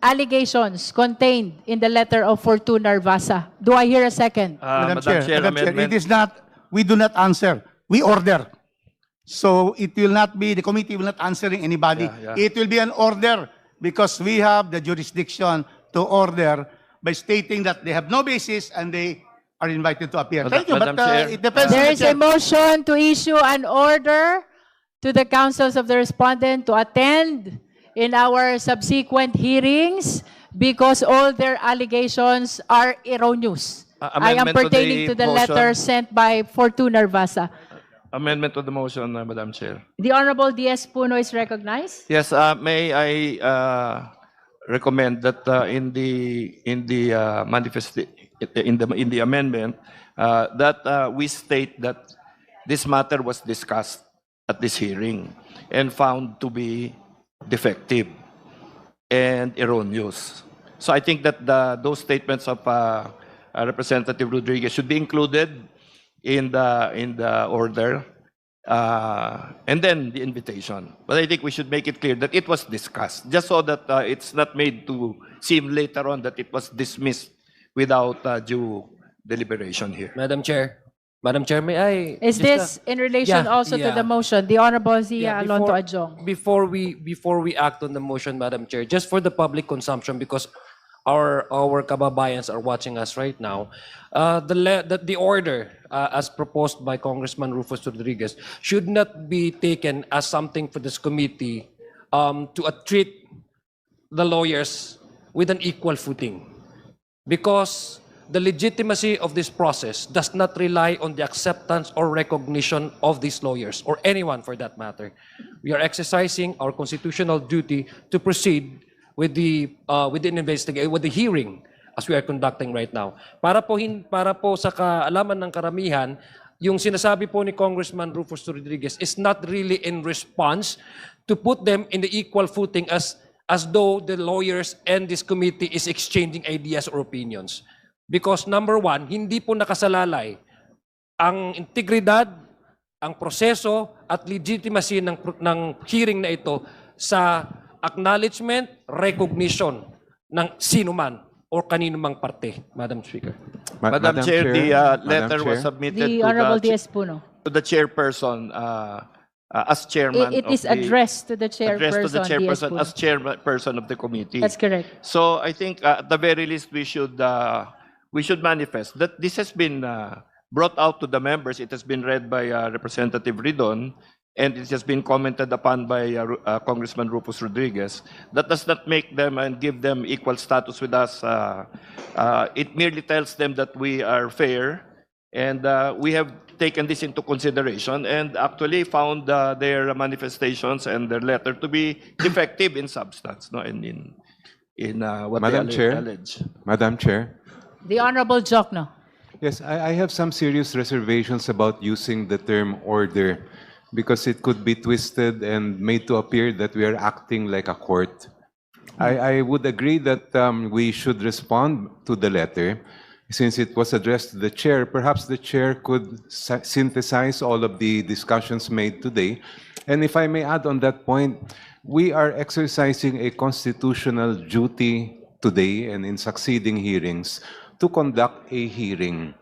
allegations contained in the letter of Fortune Narvasa. Do I hear a second? Madam Chair, it is not, we do not answer, we order. So it will not be, the committee will not answering anybody. Yeah. It will be an order because we have the jurisdiction to order by stating that they have no basis and they are invited to appear. Thank you, Madam but Chair, it depends on There the is chair. a motion to issue an order to the councils of the respondent to attend in our subsequent hearings because all their allegations are erroneous. I am amendment to the pertaining to the motion. letter sent by Fortune Narvasa. Amendment to the motion, Madam Chair. The Honorable D.S. Puno is recognized. Yes, may I recommend that in the manifest in the amendment that we state that this matter was discussed at this hearing and found to be defective and erroneous. So I think that those statements of Representative Rodriguez should be included in the order, and then the invitation. But I think we should make it clear that it was discussed, just so that it's not made to seem later on that it was dismissed without due deliberation here. Madam Chair, may I? Is just, this in relation also to the motion? The Honorable Zia Alonto Adjong. Before we act on the motion, Madam Chair, just for the public consumption, because our kababayans are watching us right now, the order as proposed by Congressman Rufus Rodriguez should not be taken as something for this committee to treat the lawyers with an equal footing, because the legitimacy of this process does not rely on the acceptance or recognition of these lawyers, or anyone for that matter. We are exercising our constitutional duty to proceed with the investigation, with the hearing as we are conducting right now. Para po sa kaalaman ng karamihan, yung sinasabi po ni Congressman Rufus Rodriguez is not really in response to put them in the equal footing as though the lawyers and this committee is exchanging ideas or opinions. Because number one, hindi po nakasalalay ang integridad, ang proseso at legitimacy ng hearing na ito sa acknowledgement, recognition ng sino man or kanino mang parte, Madam Speaker. Madam Chair, the letter was submitted The Honorable D.S. Puno. to the chairperson as chairman. It is addressed to the chairperson, addressed to the D.S. chairperson Puno. as chairperson of the committee. That's correct. So I think at the very least we should manifest that this has been brought out to the members. It has been read by Representative Ridon, and it has been commented upon by Congressman Rufus Rodriguez. That does not make them and give them equal status with us. It merely tells them that we are fair, and we have taken this into consideration and actually found their manifestations and their letter to be defective in substance, no, in what Madam they Chair. allege. Madam Chair. The Honorable Jokno. Yes, I have some serious reservations about using the term order because it could be twisted and made to appear that we are acting like a court. I would agree that we should respond to the letter since it was addressed to the chair. Perhaps the chair could synthesize all of the discussions made today. And if I may add on that point, we are exercising a constitutional duty today and in succeeding hearings to conduct a hearing.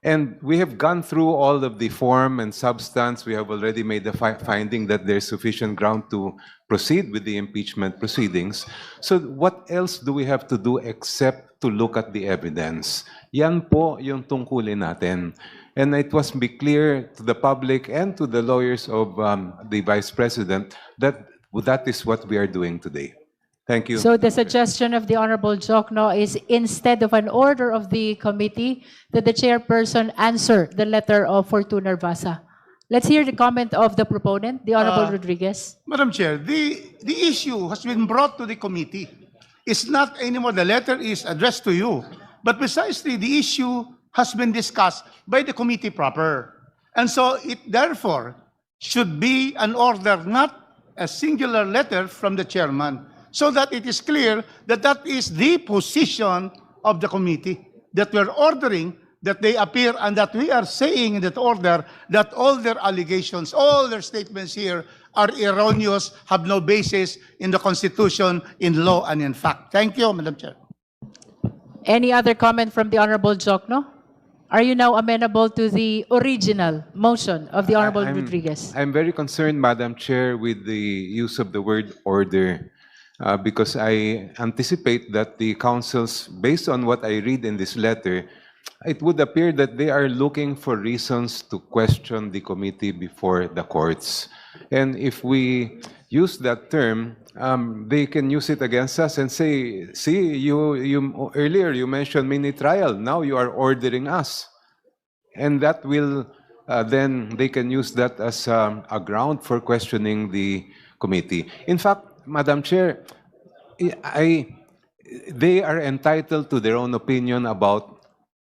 And we have gone through all of the form and substance. We have already made the finding that there's sufficient ground to proceed with the impeachment proceedings. So what else do we have to do except to look at the evidence? Yan po yung tungkulin natin. And it must be clear to the public and to the lawyers of the Vice President that that is what we are doing today. Thank you. So the suggestion of the Honorable Jokno is instead of an order of the committee, that the chairperson answer the letter of Fortune Narvasa. Let's hear the comment of the proponent, the Honorable Rodriguez. Madam Chair, the issue has been brought to the committee. It's not anymore the letter is addressed to you, but precisely the issue has been discussed by the committee proper. And so it therefore should be an order, not a singular letter from the chairman, so that it is clear that that is the position of the committee, that we're ordering that they appear and that we are saying in that order that all their allegations, all their statements here are erroneous, have no basis in the Constitution, in law, and in fact. Thank you, Madam Chair. Any other comment from the Honorable Jokno? Are you now amenable to the original motion of the Honorable Rodriguez? I'm very concerned, Madam Chair, with the use of the word order, because I anticipate that the councils, based on what I read in this letter, it would appear that they are looking for reasons to question the committee before the courts. And if we use that term, they can use it against us and say, see, you earlier you mentioned mini trial, now you are ordering us. And that will, then they can use that as a ground for questioning the committee. In fact, Madam Chair, they are entitled to their own opinion about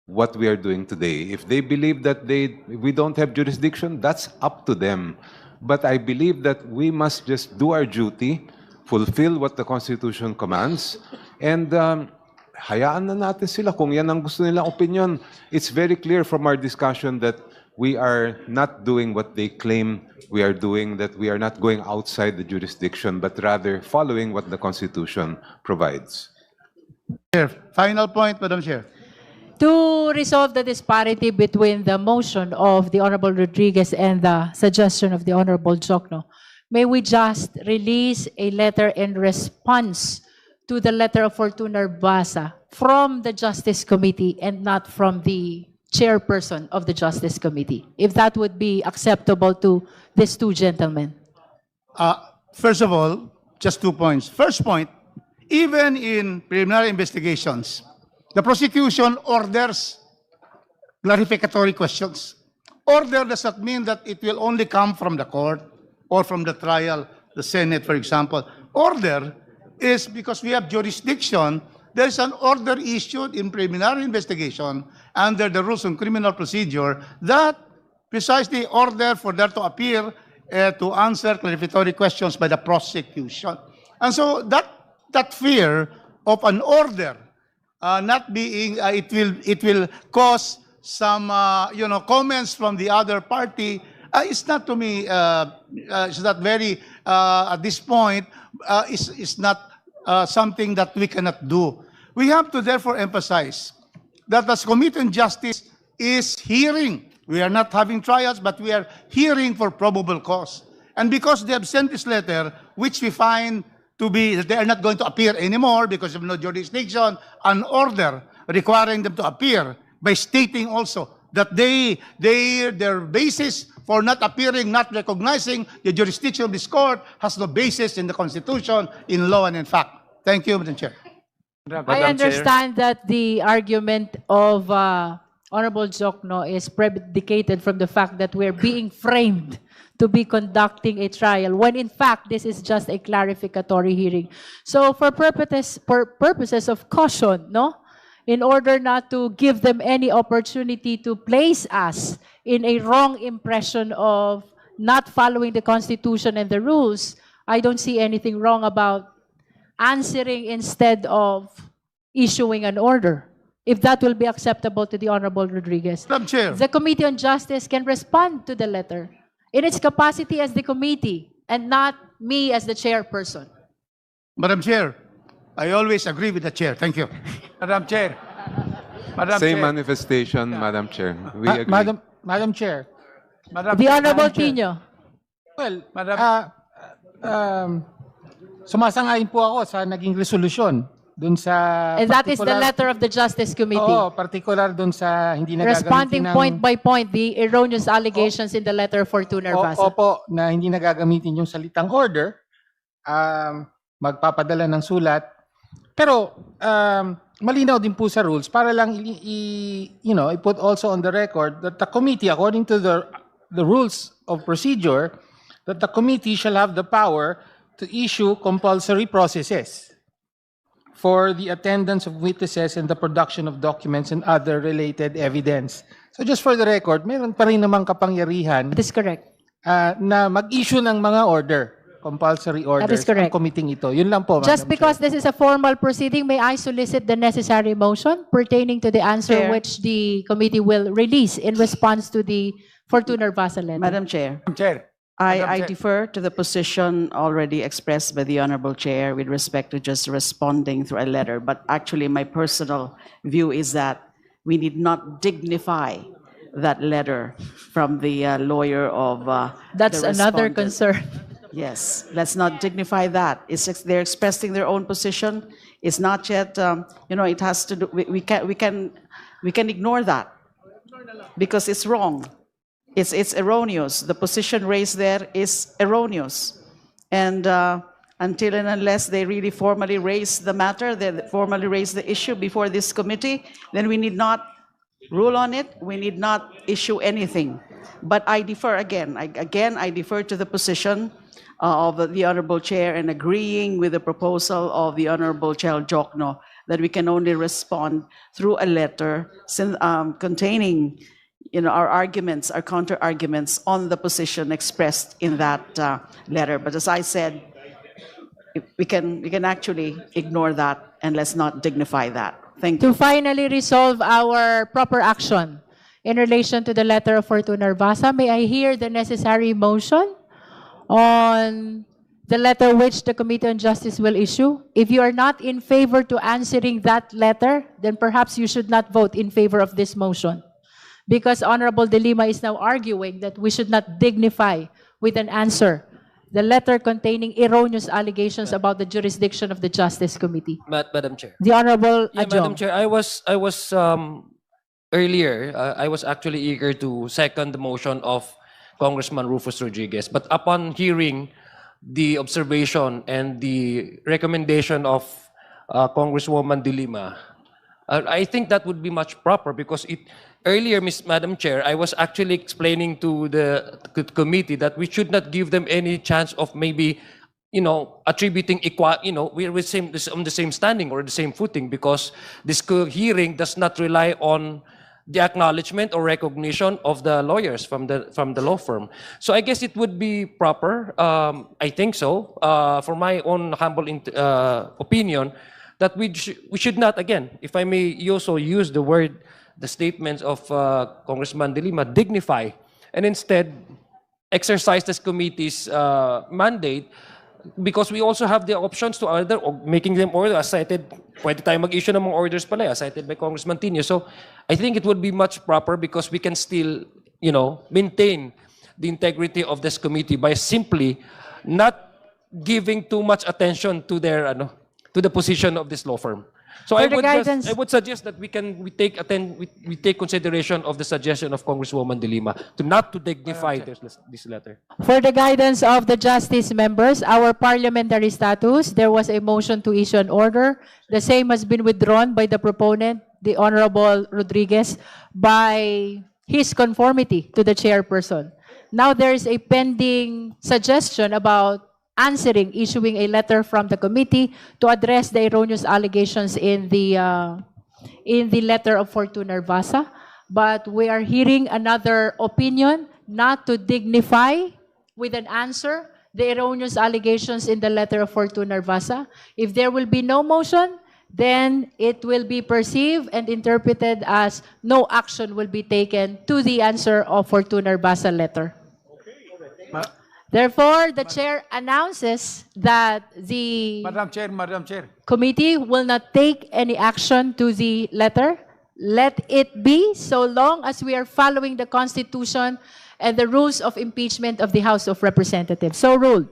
what we are doing today. If they believe that we don't have jurisdiction, that's up to them. But I believe that we must just do our duty, fulfill what the Constitution commands, and hayaan na natin sila kung yan ang gusto nilang opinion. It's very clear from our discussion that we are not doing what they claim we are doing, that we are not going outside the jurisdiction, but rather following what the Constitution provides. Chair, final point, Madam Chair. To resolve the disparity between the motion of the Honorable Rodriguez and the suggestion of the Honorable Jokno, may we just release a letter in response to the letter of Fortuna Basa from the Justice Committee and not from the chairperson of the Justice Committee, if that would be acceptable to these two gentlemen. First of all, just 2 points. First point, even in preliminary investigations, the prosecution orders clarificatory questions. Order does not mean that it will only come from the court or from the trial, the Senate, for example. Order is because we have jurisdiction. There is an order issued in preliminary investigation under the rules on criminal procedure that precisely order for there to appear to answer clarificatory questions by the prosecution. And so that fear of an order not being, it will cause some, comments from the other party. It's not to me, it's not very, at this point, it's not something that we cannot do. We have to therefore emphasize that as Committee on Justice is hearing, we are not having trials, but we are hearing for probable cause. And because they have sent this letter, which we find to be that they are not going to appear anymore because of no jurisdiction, an order requiring them to appear by stating also that their basis for not appearing, not recognizing the jurisdiction of this court has no basis in the Constitution, in law, and in fact. Thank you, Madam Chair. I understand that the argument of Honorable Jokno is predicated from the fact that we're being framed to be conducting a trial, when in fact this is just a clarificatory hearing. So for purposes of caution, no, in order not to give them any opportunity to place us in a wrong impression of not following the Constitution and the rules, I don't see anything wrong about answering instead of issuing an order, if that will be acceptable to the Honorable Rodriguez. Madam Chair. The Committee on Justice can respond to the letter in its capacity as the committee and not me as the chairperson. Madam Chair, I always agree with the chair. Thank you. Madam Chair. Same manifestation, Madam Chair. We agree. Madam Chair. The Honorable Tino. Well, sumasang-ayon po ako sa naging resolusyon dun sa And that is the letter of the Justice Committee. Oo, particular dun sa hindi nagagamitin Responding ng... point by point the erroneous allegations in the letter of Fortuna Basa. Opo, na hindi nagagamitin yung salitang order, magpapadala ng sulat. Pero malinaw din po sa rules para lang i-put also on the record that the committee, according to the rules of procedure, that the committee shall have the power to issue compulsory processes for the attendance of witnesses and the production of documents and other related evidence. So just for the record, meron pa rin namang kapangyarihan That is correct. na mag-issue ng mga order, compulsory orders, correct. ang committee ito. Yun lang po, Just Madam because Chair. this is a formal proceeding, may I solicit the necessary motion pertaining to the answer Chair. which the committee will release in response to the Fortuna Basa letter? Madam Chair, Madam Chair. I defer to the position already expressed by the Honorable Chair with respect to just responding through a letter. But actually, my personal view is that we need not dignify that letter from the lawyer of That's the another respondent. concern. Yes, let's not dignify that. They're expressing their own position. It's not yet, it has to do, we can ignore that because it's wrong. It's erroneous. The position raised there is erroneous. And until and unless they really formally raise the matter, they formally raise the issue before this committee, then we need not rule on it. We need not issue anything. But I defer again. I defer to the position of the Honorable Chair and agreeing with the proposal of the Honorable Chair Jokno that we can only respond through a letter containing our arguments, our counter-arguments on the position expressed in that letter. But as I said, we can actually ignore that and let's not dignify that. Thank you. To finally resolve our proper action in relation to the letter of Fortuna Narvasa, may I hear the necessary motion on the letter which the Committee on Justice will issue? If you are not in favor to answering that letter, then perhaps you should not vote in favor of this motion. Because Honorable De Lima is now arguing that we should not dignify with an answer the letter containing erroneous allegations about the jurisdiction of the Justice Committee. Madam Chair. The Honorable Yeah, Adjong. Madam Chair, I was earlier, I was actually eager to second the motion of Congressman Rufus Rodriguez. But upon hearing the observation and the recommendation of Congresswoman De Lima, I think that would be much proper because earlier, Madam Chair, I was actually explaining to the committee that we should not give them any chance of maybe, attributing we're on the same standing or the same footing because this hearing does not rely on the acknowledgement or recognition of the lawyers from the law firm. So I guess it would be proper, I think so, for my own humble opinion, that we should not, again, if I may also use the statements of Congressman De Lima, dignify, and instead exercise this committee's mandate because we also have the options to order, or making them order, as cited, pwede tayo mag-issue ng mga orders pala, as cited by Congressman Tino. So I think it would be much proper because we can still, maintain the integrity of this committee by simply not giving too much attention to their, to the position of this law firm. So I would suggest that we take consideration of the suggestion of Congresswoman De Lima not to dignify this letter. For the guidance of the Justice members, our parliamentary status, there was a motion to issue an order. The same has been withdrawn by the proponent, the Honorable Rodriguez, by his conformity to the chairperson. Now there is a pending suggestion about issuing a letter from the committee to address the erroneous allegations in the letter of Fortuna Narvasa. But we are hearing another opinion not to dignify with an answer the erroneous allegations in the letter of Fortuna Narvasa. If there will be no motion, then it will be perceived and interpreted as no action will be taken to the answer of Fortuna Narvasa letter. Therefore, the chair announces that the Madam Chair. committee will not take any action to the letter. Let it be, so long as we are following the Constitution and the rules of impeachment of the House of Representatives. So ruled.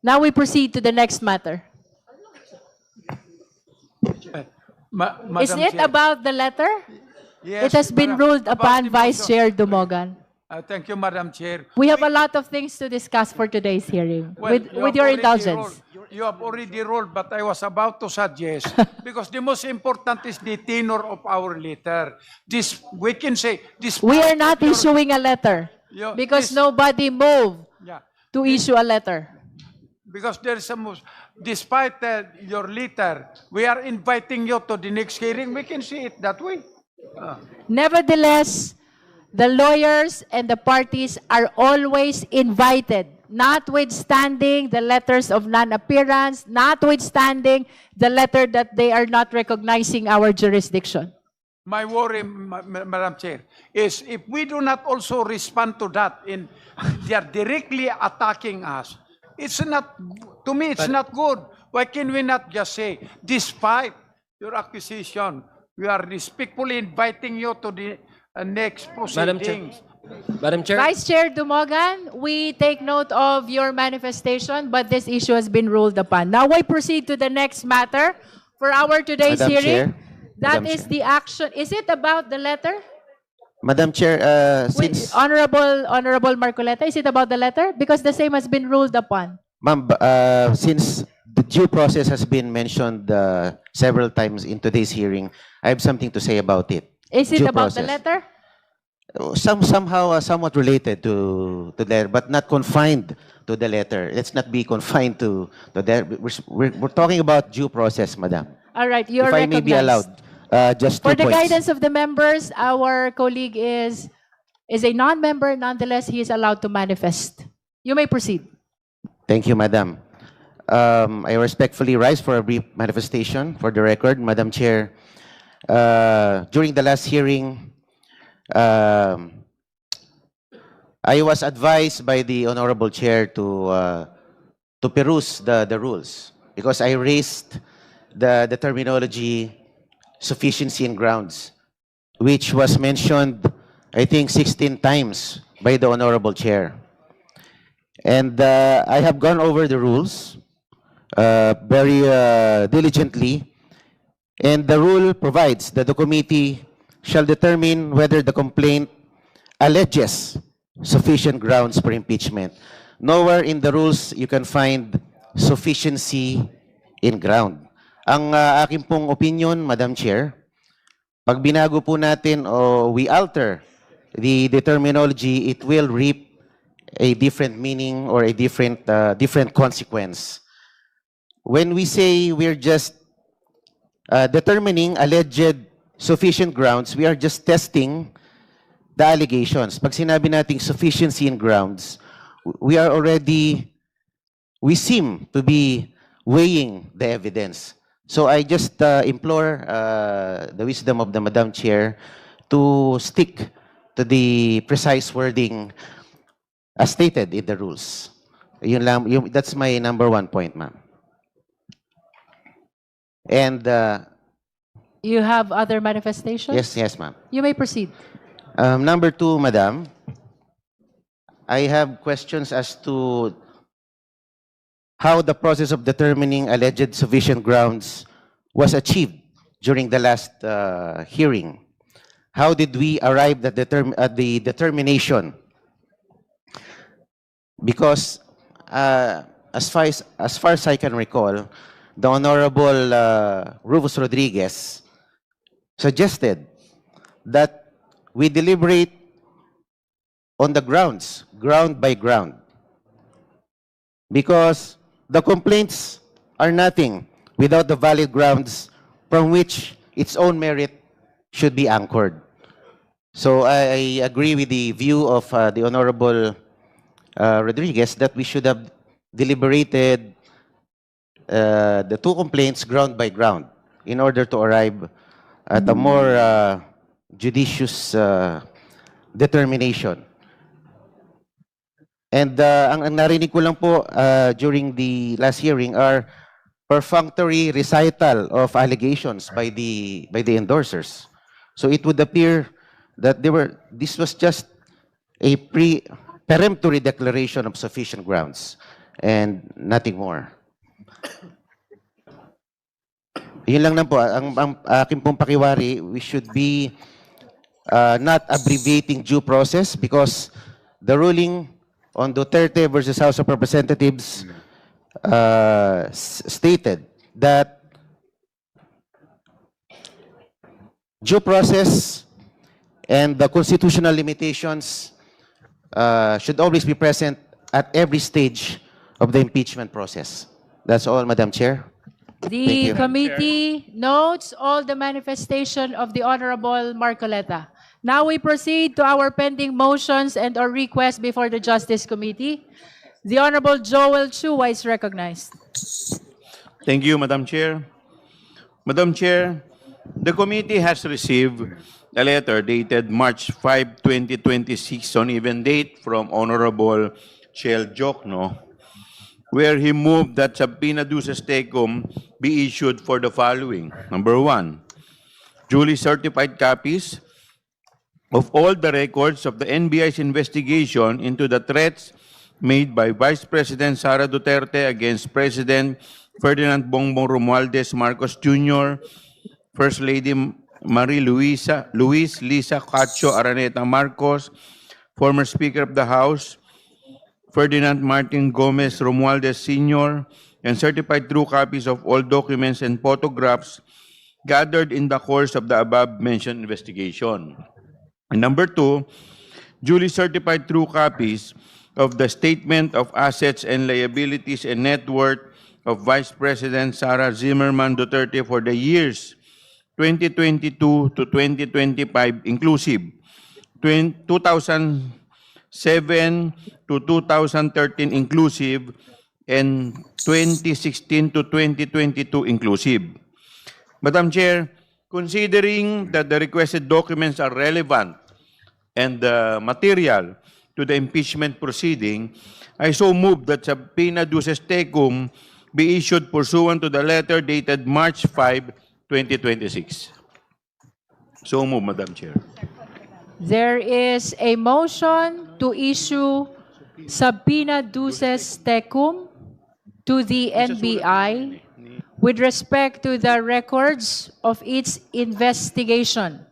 Now we proceed to the next matter. Is it about the letter? Yes, It has been Madam- ruled about upon the Vice motion. Chair Dumogan. Thank you, Madam Chair. We have a lot of things to discuss for today's hearing, Well, with have your already indulgence. You have already ruled, but I was about to suggest, because the most important is the tenor of our letter. We can say, We are not issuing a letter because this- nobody moved Yeah, to issue a letter. because there is some, despite your letter, we are inviting you to the next hearing. We can see it that way. Nevertheless, the lawyers and the parties are always invited, notwithstanding the letters of non-appearance, notwithstanding the letter that they are not recognizing our jurisdiction. my worry, Madam Chair, is if we do not also respond to that, they are directly attacking us. It's not, to me, it's not good. Why can we not just say, despite your acquisition, we are respectfully inviting you to the next proceedings. Madam Chair. Vice Chair Dumogan, we take note of your manifestation, but this issue has been ruled upon. Now I proceed to the next matter for our today's Madam hearing. Chair. That Madam is Chair. the action. Is it about the letter? Madam Chair, Wait, since Honorable Marcoleta, is it about the letter? Because the same has been ruled upon. ma'am, since the due process has been mentioned several times in today's hearing, I have something to say about it. Is it Due about the process. letter? Somehow somewhat related to the letter, but not confined to the letter. Let's not be confined to the. We're talking about due process, Madam. All right, you're If I may be recognized. allowed, just For 2 the points. guidance of the members, our colleague is a non-member. Nonetheless, he is allowed to manifest. You may proceed. Thank you, Madam. I respectfully rise for a brief manifestation for the record, Madam Chair. During the last hearing, I was advised by the Honorable Chair to peruse the rules because I raised the terminology sufficiency in grounds, which was mentioned, I think, 16 times by the Honorable Chair. And I have gone over the rules very diligently, and the rule provides that the committee shall determine whether the complaint alleges sufficient grounds for impeachment. Nowhere in the rules you can find sufficiency in ground. Ang aking pong opinion, Madam Chair, pag binago po natin o we alter the terminology, it will reap a different meaning or a different consequence. When we say we're just determining alleged sufficient grounds, we are just testing the allegations. Pag sinabi nating sufficiency in grounds, we seem to be weighing the evidence. So I just implore the wisdom of the Madam Chair to stick to the precise wording as stated in the rules. Yun lang, that's my number 1 point, ma'am. And You have other manifestations? yes, ma'am. You may proceed. Number 2, Madam, I have questions as to how the process of determining alleged sufficient grounds was achieved during the last hearing. How did we arrive at the determination? Because as far as I can recall, the Honorable Rufus Rodriguez suggested that we deliberate on the grounds, ground by ground. Because the complaints are nothing without the valid grounds from which its own merit should be anchored. So I agree with the view of the Honorable Rodriguez that we should have deliberated the 2 complaints ground by ground in order to arrive at a more judicious determination. And ang narinig ko lang po during the last hearing are perfunctory recital of allegations by the endorsers. So it would appear that this was just a peremptory declaration of sufficient grounds and nothing more. Yun lang po. Ang aking pong pakiwari, we should be not abbreviating due process because the ruling on Duterte versus House of Representatives stated that due process and the constitutional limitations should always be present at every stage of the impeachment process. That's all, Madam Chair. Thank The you. committee notes all the manifestation of the Honorable Marcoleta. Now we proceed to our pending motions and or requests before the Justice Committee. The Honorable Joel Chua is recognized. Thank you, Madam Chair. Madam Chair, The committee has received a letter dated March 5, 2026 on even date from Honorable Chel Jokno, where he moved that subpoena duces tecum be issued for the following. Number one, duly certified copies of all the records of the NBI's investigation into the threats made by Vice President Sara Duterte against President Ferdinand Bongbong Romualdez Marcos Jr., First Lady Luis Lisa Cacho Araneta Marcos, former Speaker of the House Ferdinand Martin Gomez Romualdez Sr., and certified true copies of all documents and photographs gathered in the course of the above-mentioned investigation. And number two, duly certified true copies of the Statement of Assets and Liabilities and Net Worth of Vice President Sara Zimmerman Duterte for the years 2022 to 2025 inclusive, 2007 to 2013 inclusive, and 2016 to 2022 inclusive. Madam Chair, considering that the requested documents are relevant and material to the impeachment proceeding, I so move that subpoena duces tecum be issued pursuant to the letter dated March 5, 2026. So move, Madam Chair. There is a motion to issue subpoena duces tecum to the NBI with respect to the records of its investigation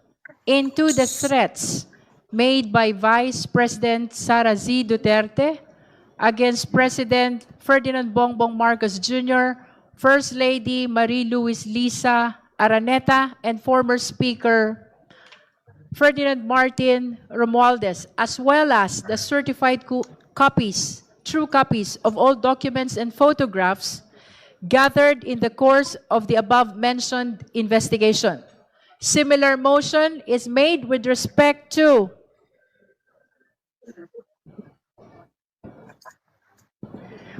into the threats made by Vice President Sara Z. Duterte against President Ferdinand Bongbong Marcos Jr., First Lady Marie-Louise Lisa Araneta, and former Speaker Ferdinand Martin Romualdez, as well as the certified copies, true copies of all documents and photographs gathered in the course of the above-mentioned investigation. Similar motion is made with respect to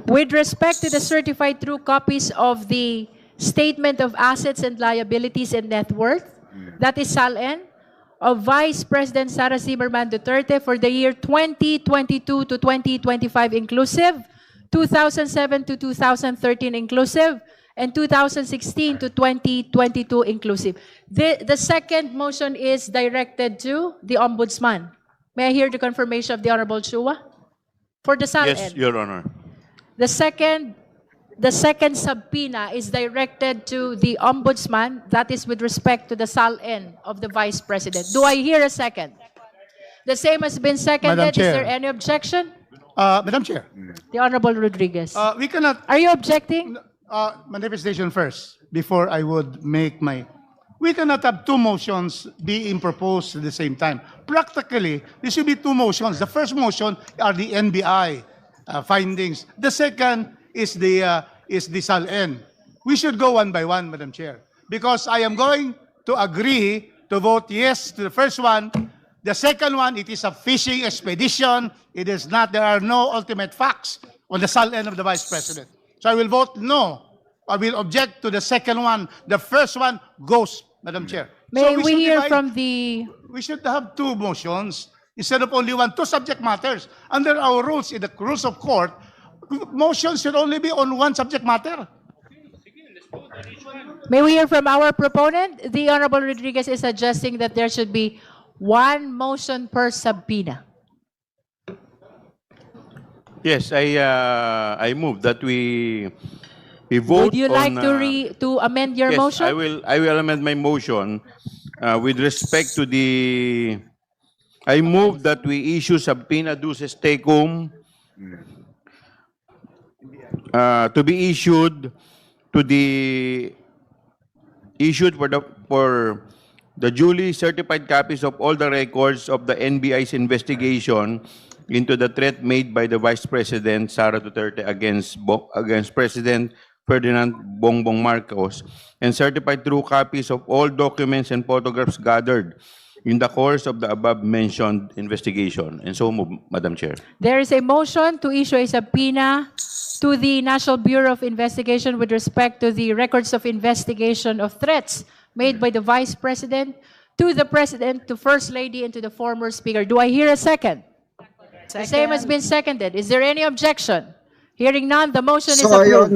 the certified true copies of the Statement of Assets and Liabilities and Net Worth, that is SALN, of Vice President Sara Zimmerman Duterte for the year 2022 to 2025 inclusive, 2007 to 2013 inclusive, and 2016 to 2022 inclusive. The second motion is directed to the Ombudsman. May I hear the confirmation of the Honorable Chua? For the SALN. Yes, Your Honor. The second subpoena is directed to the Ombudsman, that is with respect to the SALN of the Vice President. Do I hear a second? The same has been seconded. Madam Is Chair. there any objection? Madam Chair, The Honorable Rodriguez. we cannot, Are you objecting? manifestation first, before I would make my, we cannot have two motions being proposed at the same time. Practically, there should be two motions. The first motion are the NBI findings. The second is the SALN. We should go one by one, Madam Chair, because I am going to agree to vote yes to the first one. The second one, it is a fishing expedition. It is not, there are no ultimate facts on the SALN of the Vice President. So I will vote no. I will object to the second one. The first one goes, Madam Chair. May So we should hear divide- from the... We should have two motions instead of only one. Two subject matters. Under our rules, in the rules of court, motions should only be on one subject matter. May we hear from our proponent? The Honorable Rodriguez is suggesting that there should be one motion per subpoena. Yes, I move that we vote Would you on, like to amend your yes, motion? I will amend my motion with respect to the. I move that we issue subpoena duces tecum to be issued to the for the duly certified copies of all the records of the NBI's investigation into the threat made by the Vice President Sara Duterte against President Ferdinand Bongbong Marcos, and certified true copies of all documents and photographs gathered in the course of the above-mentioned investigation. And so move, Madam Chair. There is a motion to issue a subpoena to the National Bureau of Investigation with respect to the records of investigation of threats made by the Vice President to the President, to First Lady, and to the former Speaker. Do I hear a second? The same has been seconded. Is there any objection? Hearing none, the motion is approved.